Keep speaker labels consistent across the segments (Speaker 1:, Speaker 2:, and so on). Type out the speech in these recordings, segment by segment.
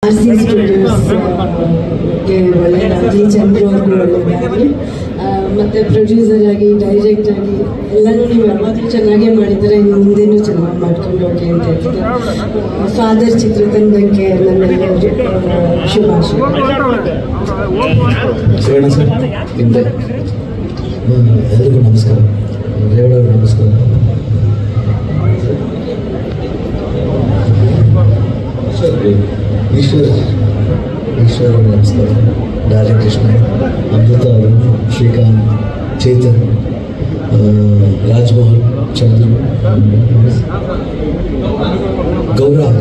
Speaker 1: RC Studios ಒಳ್ಳೆಯದಾಗಲಿ, ಚಂದ್ರು ಅವ್ರಿಗೂ ಒಳ್ಳೆಯದಾಗಲಿ. ಮತ್ತು ಪ್ರೊಡ್ಯೂಸರ್ ಆಗಿ, ಡೈರೆಕ್ಟ್ ಆಗಿ ಎಲ್ಲನೂ ನೀವು ಯಾವಾಗಲೂ ಚೆನ್ನಾಗೇ ಮಾಡಿದ್ದಾರೆ, ಇನ್ನು ಮುಂದೆನೂ ಚೆನ್ನಾಗಿ ಮಾಡ್ಕೊಂಡು ಹೋಗಿ ಅಂತ ಹೇಳ್ತಾರೆ. ಫಾದರ್ ಚಿತ್ರತಂಡಕ್ಕೆ ನನ್ನೆಲ್ಲರಿಗೂ ಶುಭಾಶಯ.
Speaker 2: ಎಲ್ರಿಗೂ ನಮಸ್ಕಾರ. ರೇವಣ್ಣವ್ರಿಗೆ ನಮಸ್ಕಾರ. ಈಶ್ವರ ನಮಸ್ಕಾರ. ಡಾರ್ಲಿಂಗ್ ಕೃಷ್ಣ, ಅಮೃತ ಅವರು, ಶ್ರೀಕಾಂತ್, ಚೇತನ್, ರಾಜ್ಮೋಹನ್, ಚಂದ್ರು, ಗೌರವ್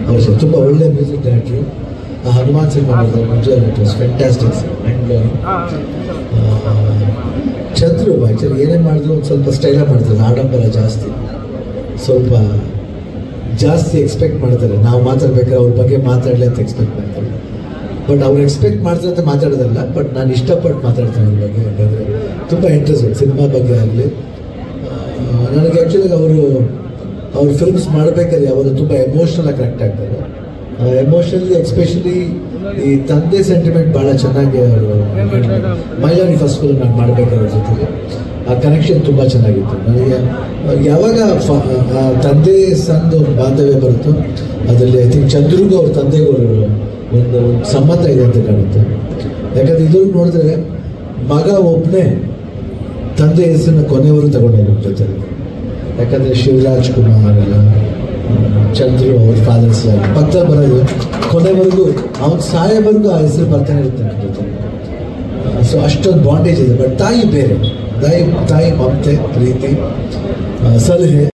Speaker 2: ಅವರು ಸರ್ ತುಂಬ ಒಳ್ಳೆ ಮ್ಯೂಸಿಕ್ ಡೈರೆಕ್ಟ್ರು. ಹನುಮಾನ್ ಸಿನಿಮಾ ಮಾಡಿದ್ದಾರೆ, ನಿಜವಾಗ್ಲೂ it was fantastic, mind blowing. Chandru actually ಏನೇನು ಮಾಡಿದ್ರು ಒಂದು ಸ್ವಲ್ಪ ಸ್ಟೈಲಾಗಿ ಮಾಡ್ತಾರೆ, ಆಡಂಬರ ಜಾಸ್ತಿ, ಸ್ವಲ್ಪ ಜಾಸ್ತಿ ಎಕ್ಸ್ಪೆಕ್ಟ್ ಮಾಡ್ತಾರೆ. ನಾವು ಮಾತಾಡ್ಬೇಕಾದ್ರೆ ಅವ್ರ ಬಗ್ಗೆ ಮಾತಾಡಲಿ ಅಂತ ಎಕ್ಸ್ಪೆಕ್ಟ್ ಮಾಡ್ತಾರೆ. ಬಟ್ ಅವ್ರು ಎಕ್ಸ್ಪೆಕ್ಟ್ ಮಾಡ್ತಾರೆ ಅಂತ ಮಾತಾಡೋದಲ್ಲ, ಬಟ್ ನಾನು ಇಷ್ಟಪಟ್ಟು ಮಾತಾಡ್ತೀನಿ ಅವ್ರ ಬಗ್ಗೆ. ಯಾಕಂದರೆ ತುಂಬ ಇಂಟ್ರೆಸ್ಟ್ ಸಿನಿಮಾ ಬಗ್ಗೆ ಆಗಲಿ. ನನಗೆ ಆ್ಯಕ್ಚುಲಿ ಅವ್ರ ಫಿಲ್ಮ್ಸ್ ಮಾಡಬೇಕಾದ್ರೆ ಅವರು ತುಂಬ ಎಮೋಷ್ನಲಾಗಿ ಕನೆಕ್ಟ್ ಆಗ್ತಾರೆ. ಎಮೋಷ್ನಲಿ ಎಸ್ಪೆಷಲಿ ಈ ತಂದೆ ಸೆಂಟಿಮೆಂಟ್ ಭಾಳ ಚೆನ್ನಾಗಿ ಅವರು ಮೈಲಾರಿ ಫಸ್ಟ್ ಫಿಲ್ಮ್ ನಾನು ಮಾಡಬೇಕಾದ್ರ ಜೊತೆಗೆ ಆ ಕನೆಕ್ಷನ್ ತುಂಬ ಚೆನ್ನಾಗಿತ್ತು. ನನಗೆ ಯಾವಾಗ ತಂದೆ ಸಂದು ಒಂದು ಬಾಂಧವ್ಯ ಬರುತ್ತೋ ಅದರಲ್ಲಿ ಐ ಥಿಂಕ್ ಚಂದ್ರಿಗೂ ಅವ್ರ ತಂದೆಗೂ ಒಂದು ಸಂಬಂಧ ಇದೆ ಅಂತ ಕಾಣುತ್ತೆ. ಯಾಕಂದರೆ ಇದ್ರಿಗೆ ನೋಡಿದ್ರೆ ಮಗ ಒಬ್ಬನೇ ತಂದೆ ಹೆಸರನ್ನ ಕೊನೆಯವರು ತಗೊಂಡಿರೋ ಜೊತೆ. ಯಾಕಂದರೆ ಶಿವರಾಜ್ ಕುಮಾರ್ ಎಲ್ಲ ಚಂದ್ರು ಅವ್ರ ಫಾದರ್ಸ್ ಪಕ್ಕ ಬರೋದು ಕೊನೆವರೆಗೂ ಅವ್ನ ಸಾಯೋವರೆಗೂ ಆ ಹೆಸರು ಬರ್ತಾನೆ ಇರುತ್ತೆ ನನ್ನ ಜೊತೆ. ಸೊ ಅಷ್ಟೊಂದು ಬಾಂಡೇಜ್ ಇದೆ. ಬಟ್ ತಾಯಿ ಬೇರೆ, ತಾಯಿ ಮಮತೆ, ಪ್ರೀತಿ, ಸಲಹೆ